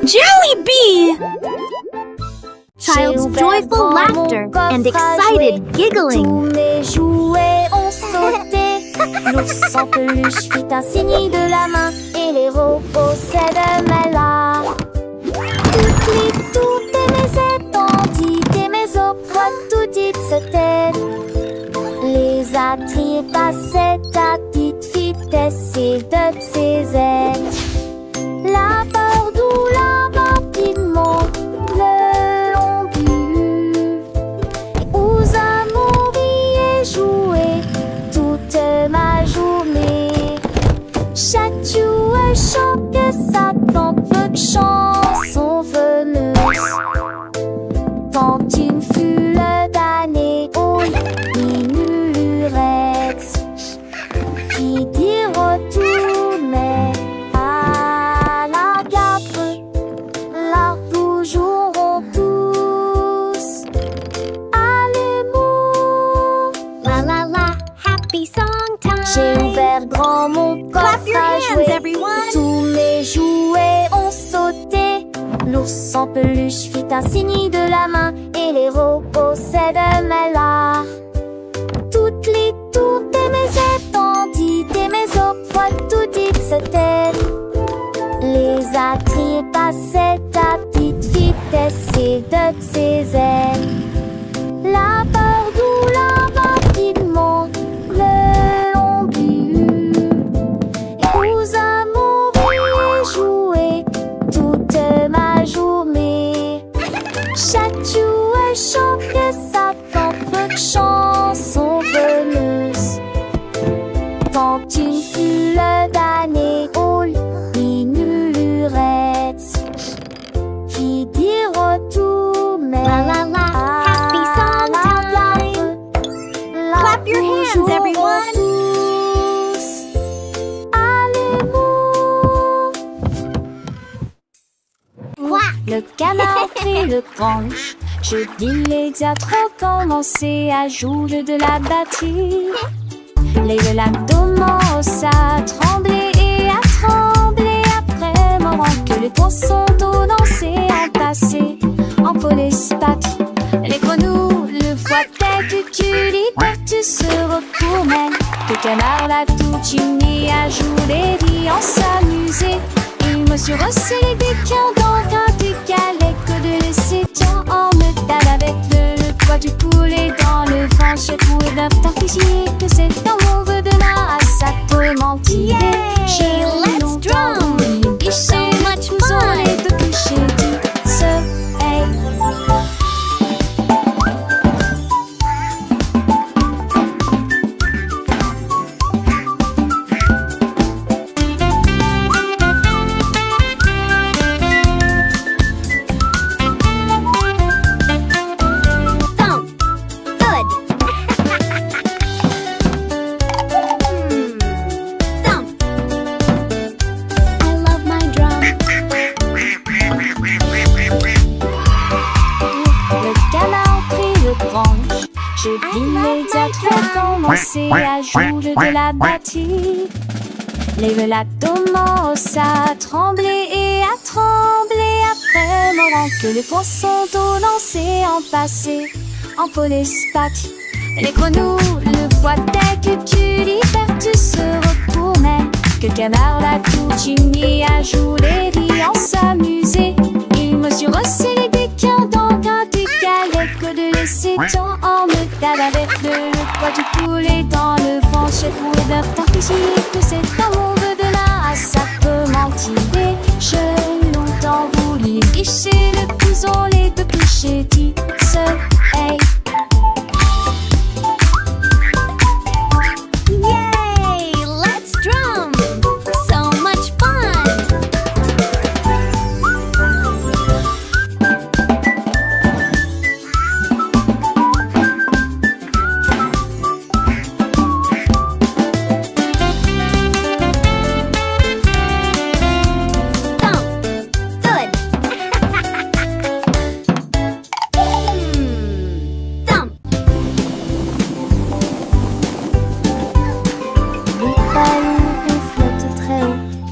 Jelly Bee! Child's joyful laughter and excited giggling. Tous mes jouets ont sauté. L'ours en peluche fit un signe de la main et les robots s'aident-là. Toutes mes étendues et mes opres, tout dites se taire. Les attraits passaient à petite vitesse et de ses ailes. La peur d'où la rapidement le long but. Aux amours y joué toute ma journée. Chaque jouet chante que ça tant peu de chansons venues. Quand une foule d'années au ignorex qui dit retourner à la gape, là nous jouerons tous à l'amour. La la la, happy song time. J'ai ouvert grand mon coffre Clap your à hands, jouer. everyone. Tous mes jouets ont sauté. L'ours en peluche fit un signe de la main et les robots s'aident-là. Toutes les tours de mes étendues et mes opres, tout dites se taire. Les attraits passaient à petite vitesse et de ses ailes. La peur d'où la rapidement le long but. Et aux amours y joué toute ma journée. Chaque jouet chante que ça tant peu de chansons venues. Quand une foule d'années au ignorex qui dit retourner La la la, happy song time. Clap your hands, everyone. Le canard prit le branche. Je dis les diatres commençaient à jouer de la batterie. Les lacs commencent à trembler et à trembler après moment que les poissons d'eau dansaient en passé en police patrie. Les grenouilles le voient que tu les partout se retournent. Le canard l'a tout uni à jouer et en s'amuser. Il me suis resserré des quins dans un décalé que de laisser tiens en me tape avec le poids du poulet dans le vent. J'ai trouvé d'un fichier que c'est un mauvais de là à sa tourmentille. Yay! Let's drum! So much fun! Je dis les diatres commencé à jouer de la batterie. Les lacs commencent à trembler et à trembler après moment que les poissons d'eau dansaient en passé en police patrie. Les grenouilles le voient dès que tu libères, tu se retournais. Que le canard l'a tout uni à jouer et en s'amuser. Il me suis resserré des quins dans un décalé que de laisser tant en me tape avec le poids du poulet dans le vent. J'ai trouvé d'un temps que c'est un mauvais de là à ça peut mentir. J'ai longtemps voulu licher le couson, les deux clichés dit hey. Yay! Let's drum! So much fun!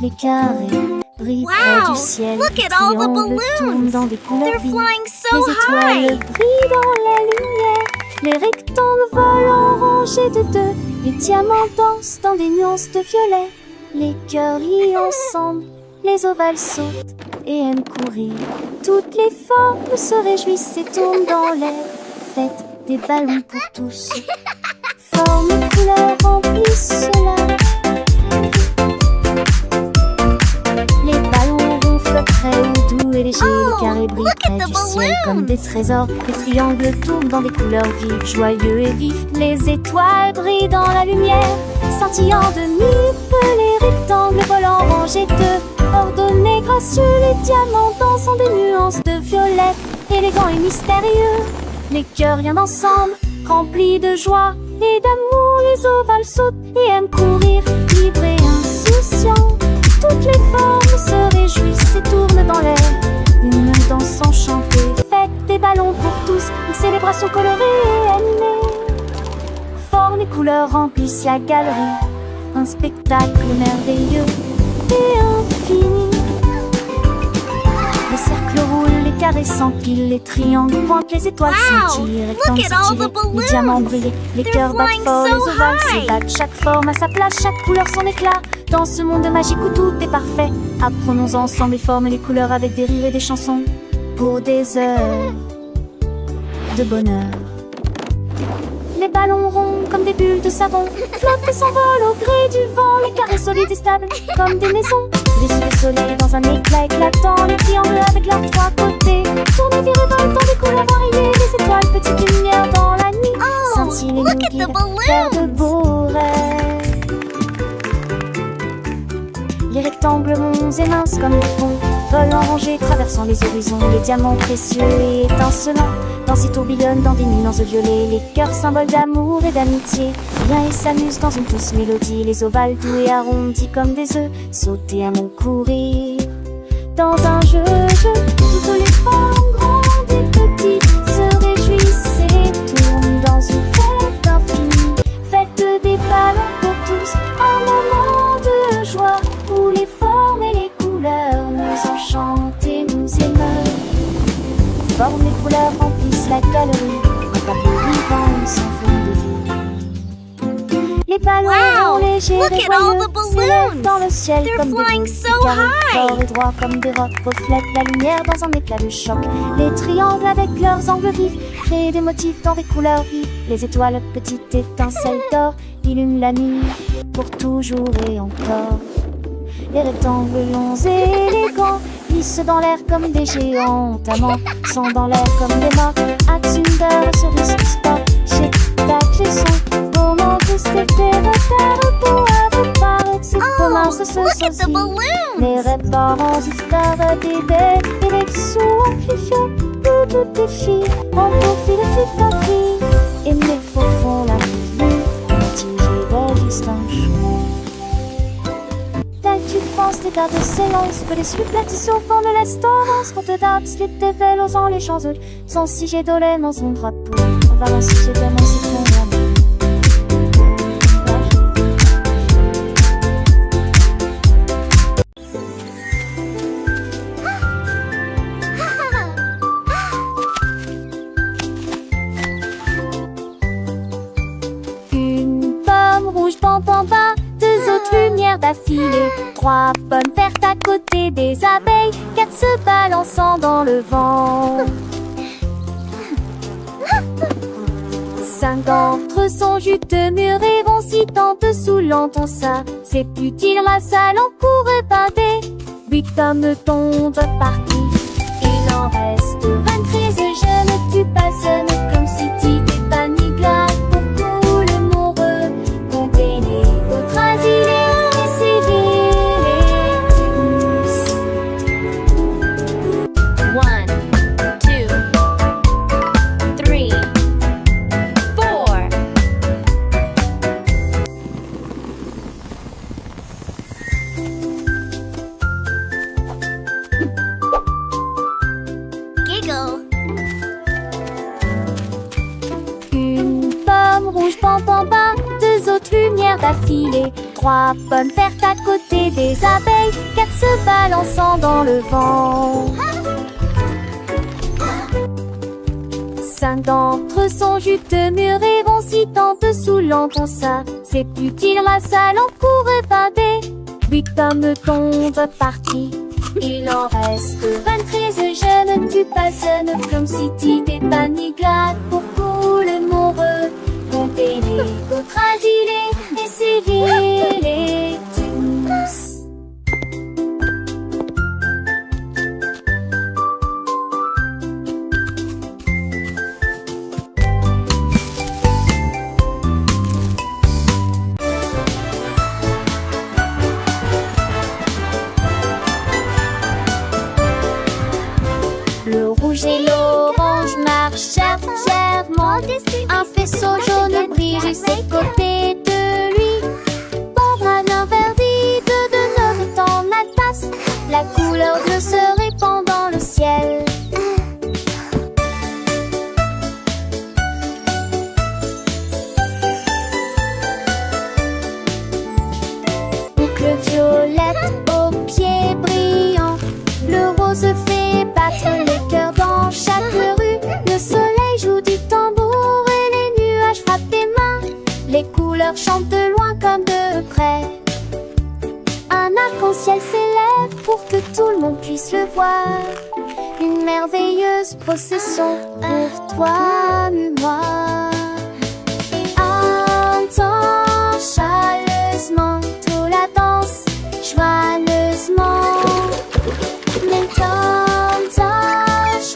Les carrés, brillent près Wow, du ciel. look Les at all the triangles tournent dans balloons. des couleurs They're vives. flying so Les étoiles high. brillent dans la lumière. Les rectangles volent en rangées de deux. Les diamants dansent dans des nuances de violet. Les cœurs rient ensemble. Les ovales sautent et aiment courir. Toutes les formes se réjouissent et tournent dans l'air. Faites des ballons pour tous. Formes et couleurs remplissent l'air. Les ballons ronflent très haut, doux et légers. Oh, Les carrés brillent look at près the du ciel comme des trésors. Les triangles tournent dans des couleurs vives, joyeux et vifs. Les étoiles brillent dans la lumière, scintillant de mille feux. Les rectangles volent en rangées de ordonnés, gracieux. Les diamants dansent en des nuances de violet, élégants et mystérieux. Les cœurs viennent ensemble, remplis de joie et d'amour. Les ovales sautent et aiment courir, libres et insouciants. Toutes les formes se réjouissent et tournent dans l'air. Une danse enchantée, faites des ballons pour tous. Une célébration colorée et animée. Formes et couleurs remplissent la galerie. Un spectacle merveilleux et infini. Les cercles roulent, les carrés s'empilent, les triangles pointent, les étoiles Wow, scintillent, les look rectangles at all the s'étirent, balloons. les diamants brillent, les They're cœurs battent flying fort, so les ovales high. s'ébattent, chaque forme a sa place, chaque couleur son éclat. Dans ce monde magique où tout est parfait, apprenons ensemble les formes et les couleurs avec des rires et des chansons pour des heures de bonheur. Les ballons ronds comme des bulles de savon flottent et s'envolent au gré du vent. Les carrés solides et stables comme des maisons. Les soleils dans un éclat éclatant. Les triangles avec leurs trois côtés tournent et virevoltent dans des couleurs variées. Les étoiles, petites lumières dans la nuit, Oh, scintillent et nous look at the guident vers de balloons. beaux rêves. Les rectangles ronds et minces comme des ponts volent en rangées, traversant les horizons. Les diamants précieux et étincelants dansent et tourbillonnent dans des nuances violets. Les cœurs symboles d'amour et d'amitié viennent et s'amusent dans une douce mélodie. Les ovales doux et arrondis comme des œufs sautent et aiment courir dans un jeu. Toutes les formes grandes et petites se réjouissent et tournent dans une fête infinie. Faites des ballons pour tous, un moment de joie où les formes et les couleurs nous enchantent et nous émeuvent. Formes et couleurs remplissent la galerie, un tableau vivant sans fond de vie. Les ballons Wow, légers look et at all joyeux the s'élèvent balloons. dans le ciel They're comme des flying boules. so Les carrés high. forts et droits comme des rocs reflètent la lumière dans un éclat de choc. Les triangles avec leurs angles vifs créent des motifs dans des couleurs vives. Les étoiles, petites étincelles d'or, illuminent la nuit pour toujours et encore. Les rectangles longs et élégants glissent dans l'air comme des géants. Amants sont dans l'air comme des morts. Axunder, cerise, sport, chez tac, les sons. Moment tous les repères pour avoir c'est commun, ce Oh, look at the sosie. balloons. Les réparants, histoires d'idées, et les sous amplifiés. Toutes les filles, en profil de fille ta fille. Et mes faux font la nuit, tigé d'existence. Tu penses les gardes s'élancent, que les suites platissent au fond de l'estorance. Quand te dates, les tévels osant les champs sans si j'ai dolé dans son drapeau. On va lancer chez toi, mon citron. Une pomme rouge, pam pam pam, deux autres lumières d'affilée, trois pommes vertes à côté des abeilles, quatre se balançant dans le vent. Cinq d'entre eux sont juteux, mûrs et vont si tente saoulant ton ça. C'est utile, ma salle en cours pâté. Huit pommes tombent parties, il en reste 23. Je me tue pas, ce n'est comme si tu t'es pas ni glace pour tout le monde. Comptez les autres asilés et sévillés. 1, 2, 3, 4. Giggle. Une pomme rouge, pam pam pam, deux autres lumières d'affilée, 3 pommes vertes à côté des abeilles, 4 se balançant dans le vent. 5 d'entre eux sont juteux, mûrs et vont si tant dessous l'enton ça. C'est plus qu'il la salle en cours épandée. 8 pommes tombent parties. Il en reste 23, je ne tue pas, ce ne comme si tu t'es paniglade pour tout le monde. Comptez les autres asilés, essayez-les tous. Le rouge et l'orange marchent fièrement. Un faisceau jaune brille juste à côté de lui. Pendra l'un verdit de notre temps la tasse. La couleur bleue se répand dans le ciel. Boucle violette aux pieds brillants. Le rose fait battre les cœurs dans chaque rue. Le soleil joue du tambour et les nuages frappent des mains. Les couleurs chantent de loin comme de près. Un arc-en-ciel s'élève pour que tout le monde puisse le voir. Une merveilleuse procession pour toi et moi. Entends chaleureusement toute la danse, joyeusement.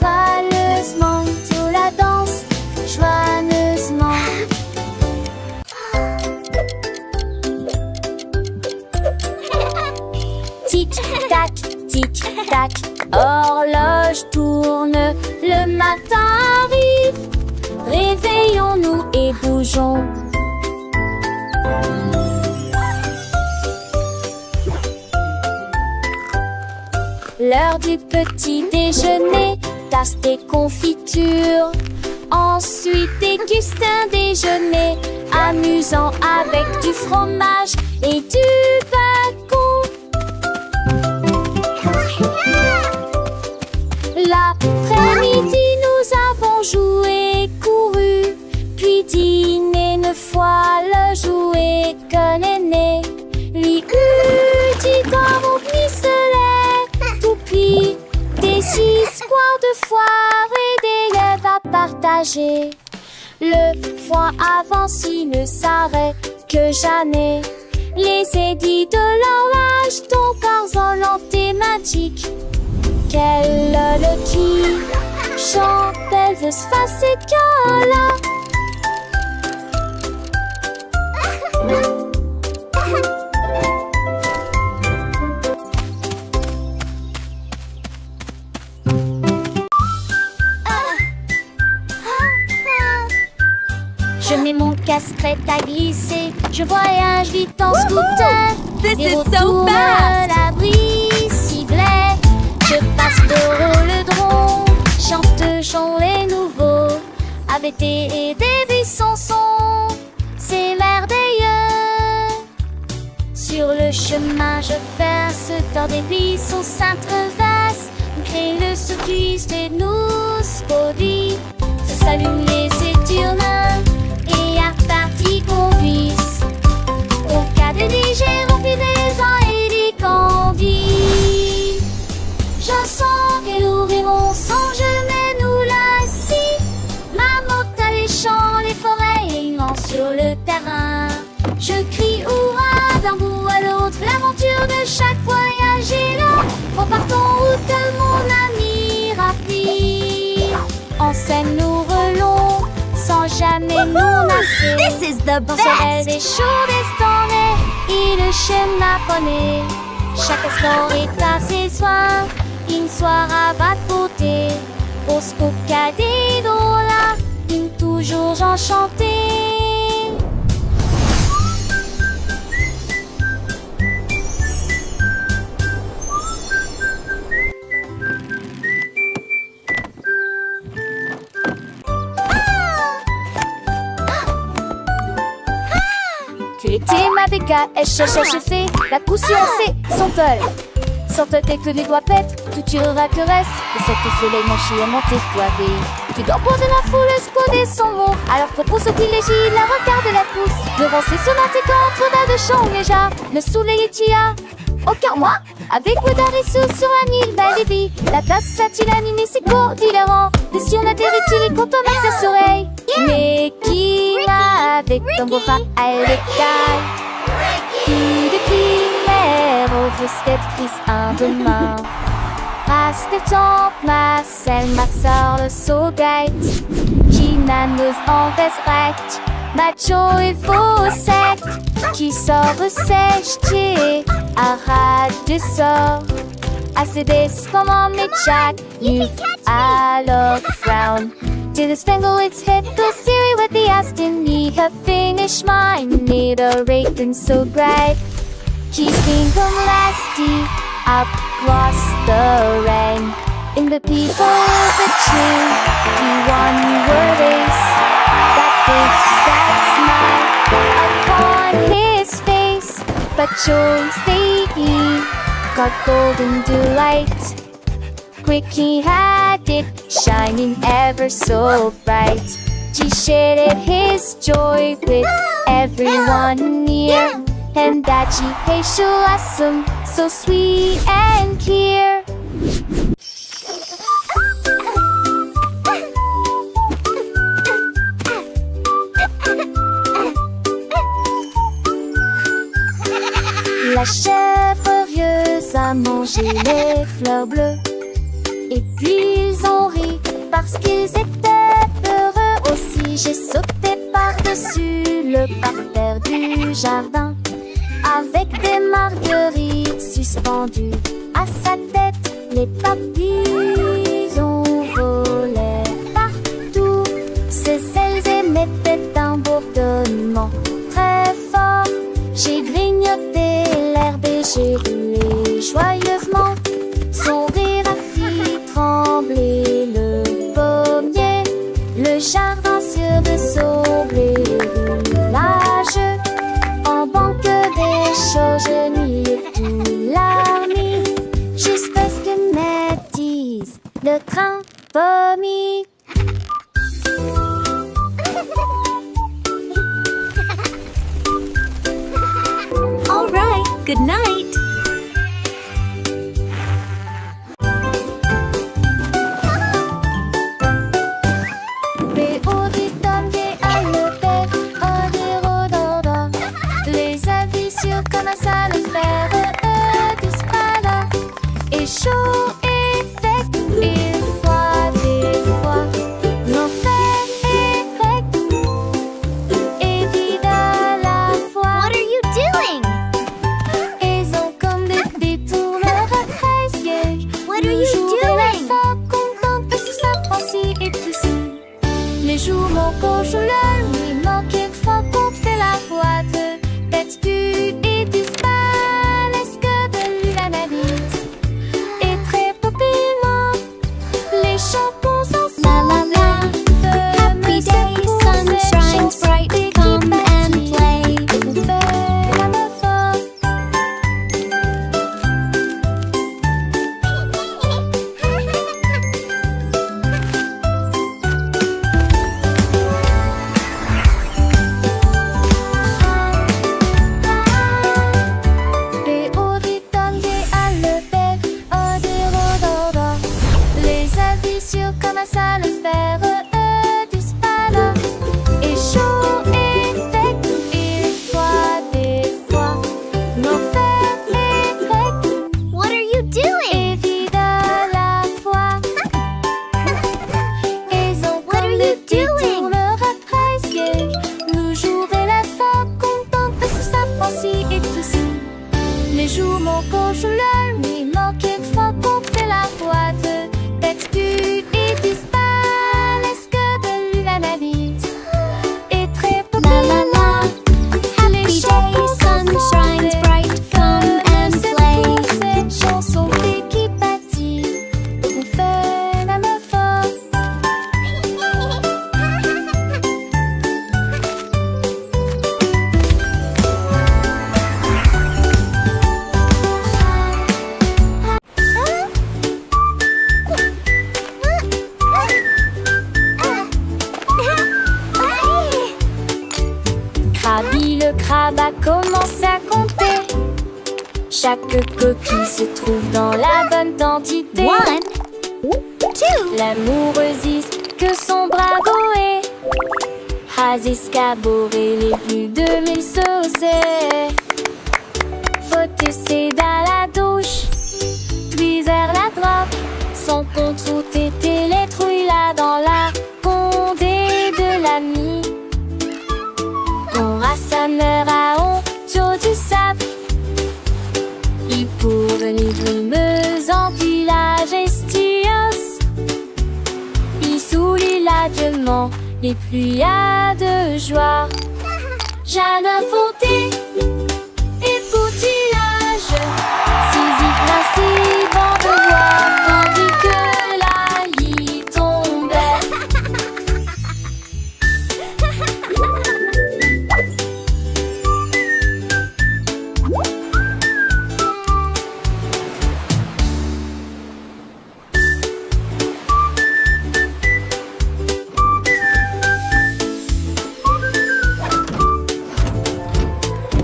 Joyeusement, toute la danse, joyeusement. Tic-tac, tic-tac, horloge tourne, le matin arrive. Réveillons-nous et bougeons. L'heure du petit déjeuner, tasse des confitures. Ensuite déguste un déjeuner amusant avec du fromage et du bacon. L'après-midi nous avons joué, couru, puis dîné 9 fois le jouet que l'aîné lui eut dit dans mon pistolet. Toupie, des histoires de foire et des rêves à partager. Le foin avance, il ne s'arrête que jamais. Les édits de l'orage, ton corps et magique. Quelle le qui chante, elle veut se passer de cœur-là. Je mets mon casque prêt à glisser. Je voyage vite en scooter. This Et is retourne so fast! la brise-ciblette. Je passe le drone. Chante les nouveaux. ABT et des buissons sont. C'est merveilleux. Sur le chemin, je fais un secteur des buissons s'intreversent. Crée le circuit et nous produit. Se s'allument les éturnins. Et à partie qu'on puisse. Au cas de DG rempli des ans et des convives. Je sens qu'elle ouvrit mon songe, mais nous là-ci. Ma moto, les champs, les forêts et immense sur le terrain. Je crie hurrah d'un bout à l'autre. L'aventure de chaque voyage est là. Repartons route, mon ami rapide. En scène nous relons. Sans jamais nous nasser. This is the Dans ce des best! chauds destonnés et le schéma poney. Chaque sport est à ses soins. Une soirée à bas de beauté. Au scoop cadet là. Une toujours enchantée. Tu étais avec H-H-H-F, la couture C, Santol. Sorte tes que les doigts pètent, tout tirera que reste. Le sorte au soleil, mon chien monté, toi tu dors pour de la foule, exploder son mot. Alors propose au privilégie, la regarde la pousse. Devant ses sonates et contre de chant déjà. Le soleil est tia, aucun moi. Avec Woodarisu sur un île, belle et vie. La place a-t-il animé ses cours différents. Des si on atterrit-il et quand on a tes oreilles. Mais qui va avec ton beau rat à l'écaille? Qui de primaire au frisquette un demain. Passe le temps, ma selle, ma soeur, le saugate. Qui n'annonce en veste macho et faux sec. Qui sort sèche, qui arrête des sorts. Assez des comme on met Jack. You alors frown. To the spangle its head, the Siri with the Aston. Need her finish mine, need a rake and so bright. Keeping them lasty up across the rain. In the people of the tree, he won your race. That big, that smile upon his face. But choice they eat got golden delight. Quick he had it, shining ever so bright. He shared his joy with everyone near. And that she pays so awesome, so sweet and clear. La chèvre rieuse a mangé les fleurs bleues. Et puis ils ont ri parce qu'ils étaient heureux aussi. J'ai sauté par-dessus le parterre du jardin, avec des marguerites suspendues à sa tête. Les papillons volaient partout. Ses ailes émettaient un bourdonnement très fort. J'ai grignoté l'herbe et j'ai roulé joyeusement. Son rire a fait trembler le pommier. Le jardin sur de son blé roulage. En banque des choses, je n'y ai tout l'armée. Jusqu'à ce que me dise le train vomi. All right, good night. Comment ça le faire disparaît. Et chaud et sec, et froid des fois. L'enfer est grec et vide à la fois. What are you doing? Ils ont comme des détourneurs à 13 pièges. What are you doing? Content que ce soit Francis et Prissy. Les jours manquent, je la nuit manque, il faut qu'on fait la boîte. Tête du et disparaissent que de l'analyse. Et a commencé à compter. Chaque coquille se trouve dans la bonne quantité. 1, 2. L'amoureuse que son bravo est has escaboré les plus de 1000 saucés. Faut essayer dans la douche, puis vers la droite. Son compte route était les trouilles là dans la condée de l'ami. On rassembleur à honte du sable. Il pour venir brumeuse en village estios. Il soulit l'adieuement les pluies de joie. Jeanne Fonté et Poutillage, Zizi principe en devoir, tandis que la lit tombait.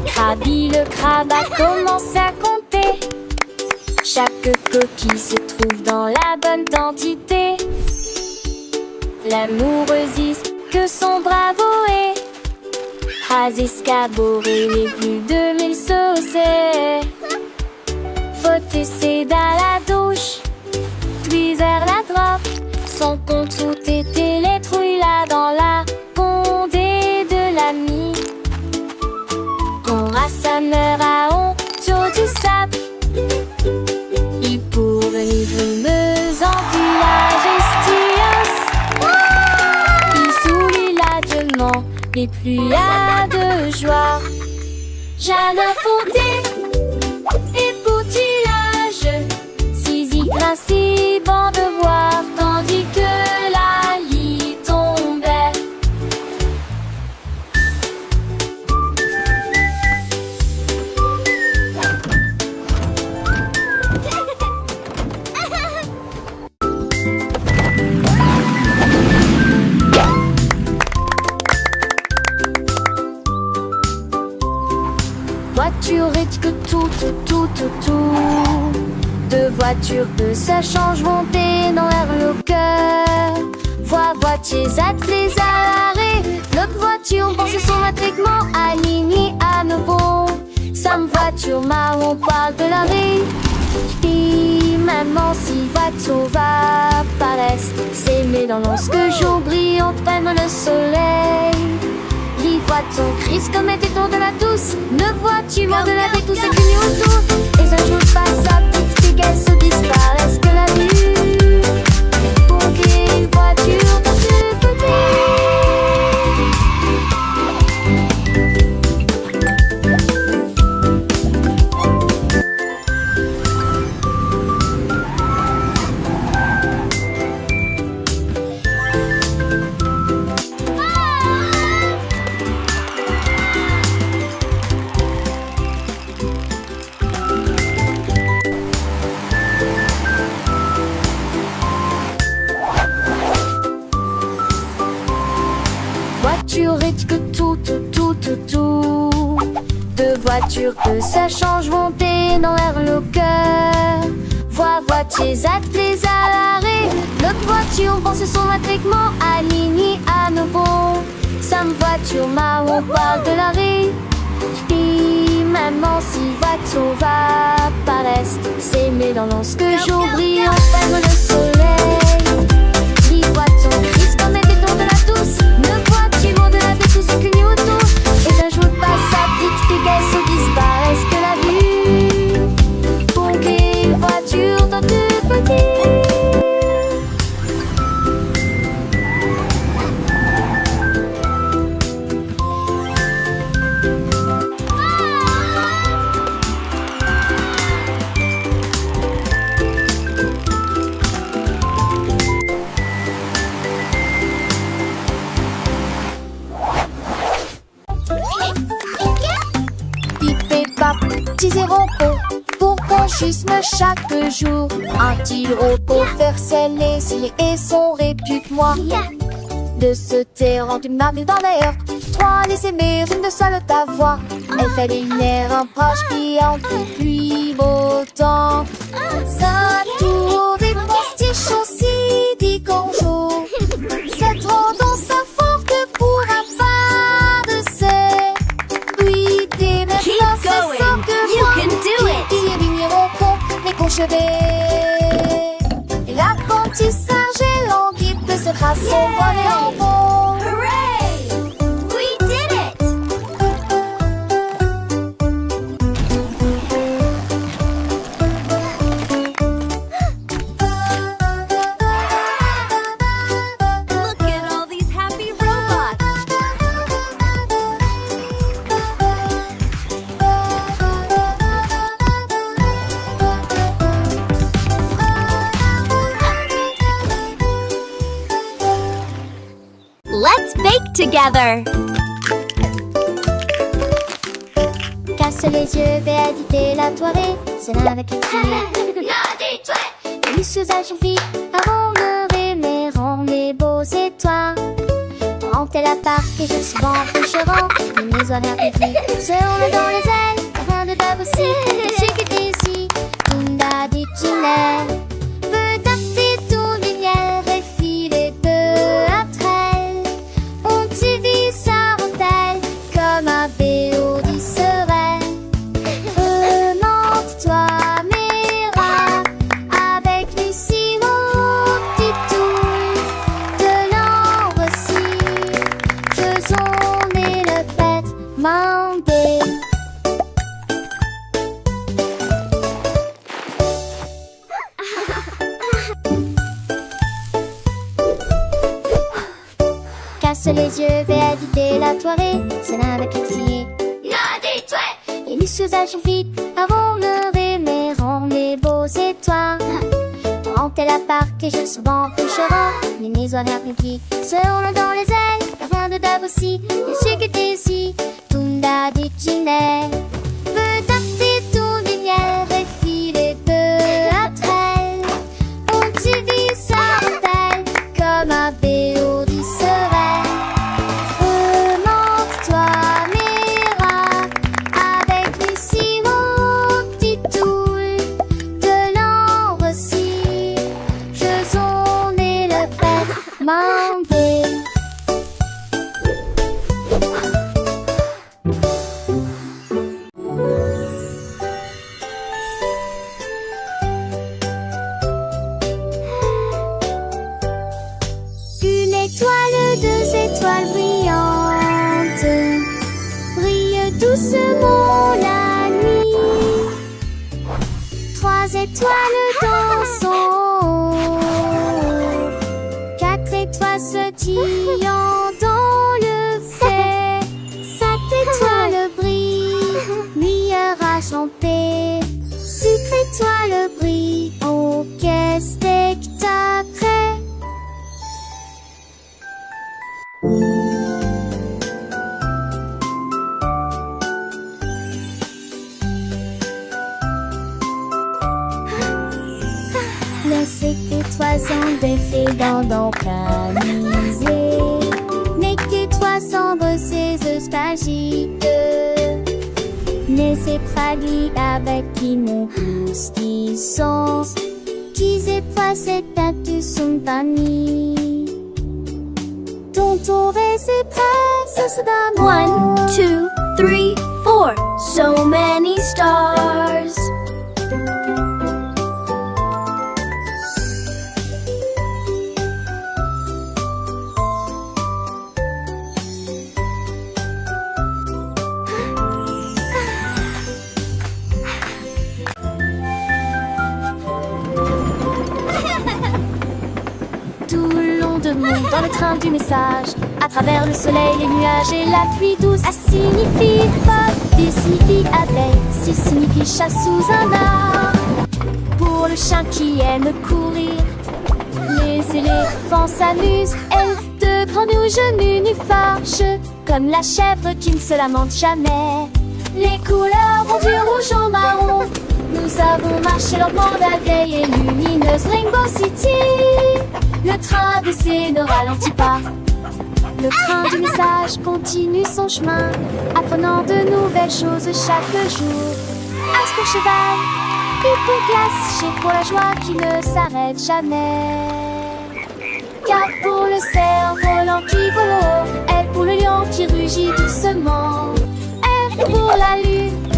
Krabi le crabe a commencé à compter. Chaque coquille se trouve dans la bonne quantité. L'amoureuse que son bravo est has escaboré les plus de 1000 saucés. Faut essayer dans la douche, puis vers la droite. Son compte route était les trouilles là dans la condée de l'ami. On rassembleur à honte du sable. Il pour venir brumeuse en village estios. Il soulit l'adieuement les pluies de joie. Jeanne Fonté et Poutillage, Zizi principe en devoir, tandis que la lit tombait. Voiture et que tout. Deux voitures que ça change monter dans l'air le cœur. Voitiers attelés à l'arrêt. L'autre voiture pense son matriquement aligné à nouveau. Sam voiture marron parle de la vie. Puis maman si voiture va paraître. S'aimer dans lorsque jour brille entraîne le soleil. Les voitures crise comme était tour de la douce. Ne vois-tu moins de la vie tout ce qui n'y autour. Et un jour passe sa petite fille qu'elle se disparaisse que la vue. Pour qu'une voiture dans ce côté. Voiture et que tout. Deux voitures que ça change monter dans l'air le cœur. Voitiers attelés à l'arrêt. L'autre voiture pense son matriquement aligné à nouveau. Sam voiture marron parle de l'arrêt. Puis maman si voiture va paraître. S'aimer dans lorsque jour brille enfin le soleil. Les voitures crise comme était tour de la douce. Ne vois-tu moins de la vie tout ce qui n'y autour. Et un jour passe sa petite fille qu'elle se disparaisse que la vue. Pour qu'une voiture dans tout petit. Petits et repos, pour conchisme chaque jour. Un petit repos faire ses laisiers et son répute-moi. de se taire en une marque dans l'air. 3, les aimer, une de seule ta voix. Elle fait lumière, un proche qui en pluie, beau temps. Ça tour des postiches aussi, dit bonjour. Cette tendance à forte pour un pas de serre. Oui, des merdes, c'est ça que moi. Qui élimineront les conchevets. Et l'apprentissage est lent, qui peut se tracer au volet en bon. Hooray! We did it! Look at all these happy robots! Let's bake together! Casse les yeux, vais éditer la soirée. C'est là avec les filles. Les l'usage vie avant de rêver, rend les beaux étoiles. Rentez la part et je suis bon pêcherant. Les horaires publics se roulent dans les ailes. Rien de dab aussi, c'est que t'es ici. Tunda du tunnel. Peut taper tout lumière et filer peu après elle. On t'y vit sa rentelle comme un béo du serein. Remonte-toi mes rats avec Lucie mon petit tour de l'ambre aussi. Faisons et le pète mandé. Casse les yeux, vais éviter la soirée. C'est là avec les filles. Les l'usage vite avant le rêver, rend les beaux étoiles. Rentez la part et je suis bon pêcherant. Les horaires publics se roulent dans les ailes. Rien de dab aussi, je sais que t'es ici. Tunda du tunnel. Veut taper tout lumière et filer peu après elle. On t'y vit sa rentelle comme un béo du serein. Remonte-toi mes rats avec Lucie mon petit tour de l'ambre aussi. Faisons et le pète mandé. Une étoile, 2 étoiles brillantes brille doucement la nuit. 3 étoiles dansant, 4 étoiles sautillant dans le fait. 7 étoiles brillent, lumière enchantée. 6 étoiles brillent, oh quel spectacle! Laissez que toi sans défait dans ton camisé. N'est que toi sans ces espagiques. N'est ces fraglis avec qui nous pousse qui sont. Qui c'est pas cette tête son famille. Ton tour et ses princesses d'amour. 1, 2, 3, 4. So many stars. Tout le long de monde dans le train du message. À travers le soleil, les nuages et la pluie douce. A signifie pas, B signifie abeille, C signifie chat sous un arbre. Pour le chien qui aime courir, les éléphants s'amusent. Elfes de grands nus genoux nus fâcheux, comme la chèvre qui ne se lamente jamais. Les couleurs vont du rouge au marron. Nous avons marché lentement la vieille et lumineuse Rainbow City. Le train d'essai ne ralentit pas. Le train du message continue son chemin, apprenant de nouvelles choses chaque jour. As pour cheval, U pour glace, G pour la joie qui ne s'arrête jamais. K pour le cerf-volant qui vole haut, L pour le lion qui rugit doucement. R pour la lune,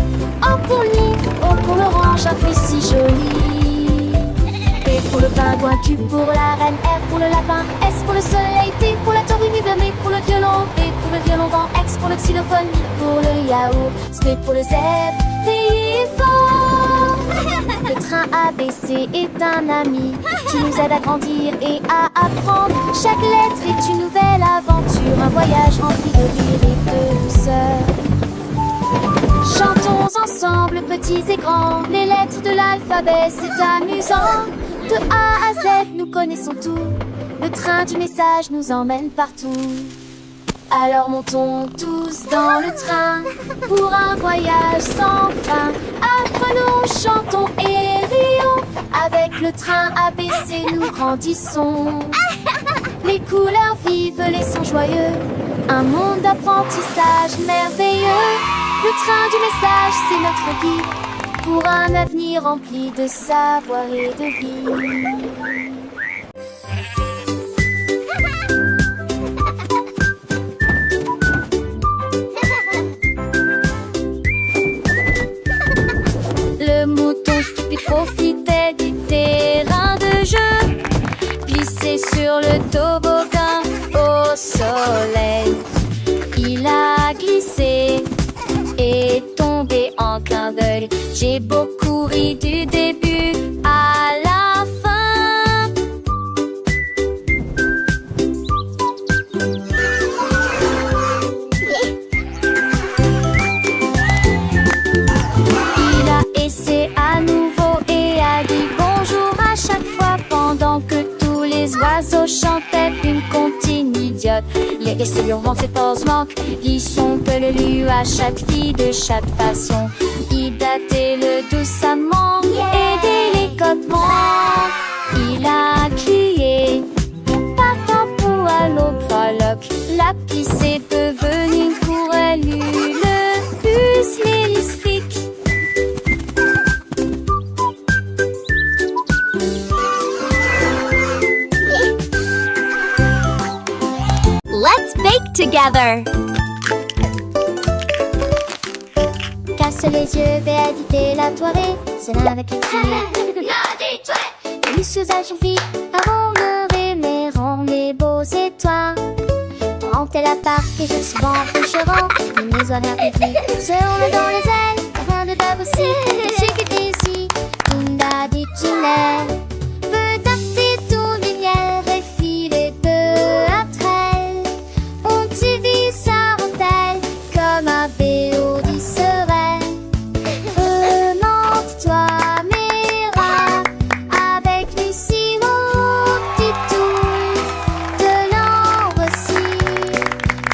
O pour le nid, O pour l'orange, un fruit si joli. P pour le pingouin, Q pour la reine, R pour le lapin, S pour le soleil, T pour la tortue, M pour le violon, V pour le violon vent, X pour le xylophone, I pour le yaourt, S pour le zèbre, T fort. Le train ABC est un ami qui nous aide à grandir et à apprendre. Chaque lettre est une nouvelle aventure, un voyage rempli de rire et de douceur. Chantons ensemble, petits et grands, les lettres de l'alphabet, c'est amusant. De A à Z, nous connaissons tout. Le train du message nous emmène partout. Alors montons tous dans le train pour un voyage sans fin. Apprenons, chantons et rions. Avec le train ABC, nous grandissons. Les couleurs vives, les sons joyeux. Un monde d'apprentissage merveilleux. Le train du message, c'est notre guide pour un avenir rempli de savoir et de vie. Le mouton stupide profitait du terrain de jeu, glissé sur le toboggan au soleil. Il a glissé et tombé en clin d'œil. J'ai beaucoup ri du début à la fin. Il a essayé à nouveau et a dit bonjour à chaque fois pendant que tous les oiseaux chantaient une comptine idiote. Les restés hurlant ses pauses manquent, glissons peu le lu à chaque fille de chaque façon. Il datait-le doucement et délicatement. Il a crié partant pour à l'autre frolic. La pisse est devenue une courelle, le bus l'hélistrique. Let's bake together. Casse les yeux, véadité la toirée, c'est là avec les filles. Les sous agifis, avant de rêver, rond les beaux étoiles. Rentez la part et je suis bon coucherant, les maisons répétées, seront dans les ailes, afin de t'abousser, je sais que t'es ici, Tunda dit Ginelle. Peut tâter ton lumière et filer peu après elle. On t'y vit sa rentelle, comme un béo dit sereine. Remonte-toi, Mira, avec du sirop, du tout, de l'ambre aussi.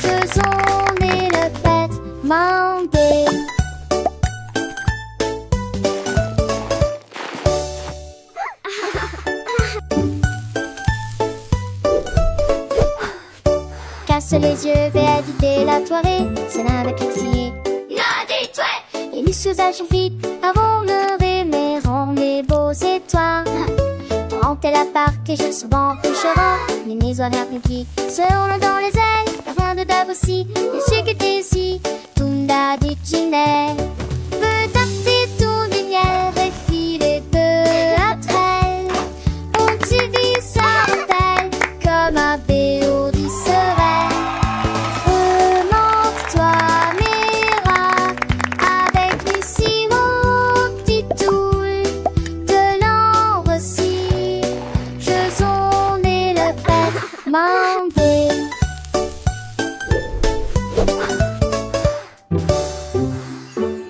Faisons et le pète, mandé. Casse les yeux, véadité la toirée, c'est là avec les filles. Et les sous-âges vite, avant le rêver, rond les beaux étoiles. Rentez la part et je suis bon coucherant, les maisons répétées, seront dans les ailes, afin de Dabossi, je sais que t'es ici, Tunda dit Ginelle.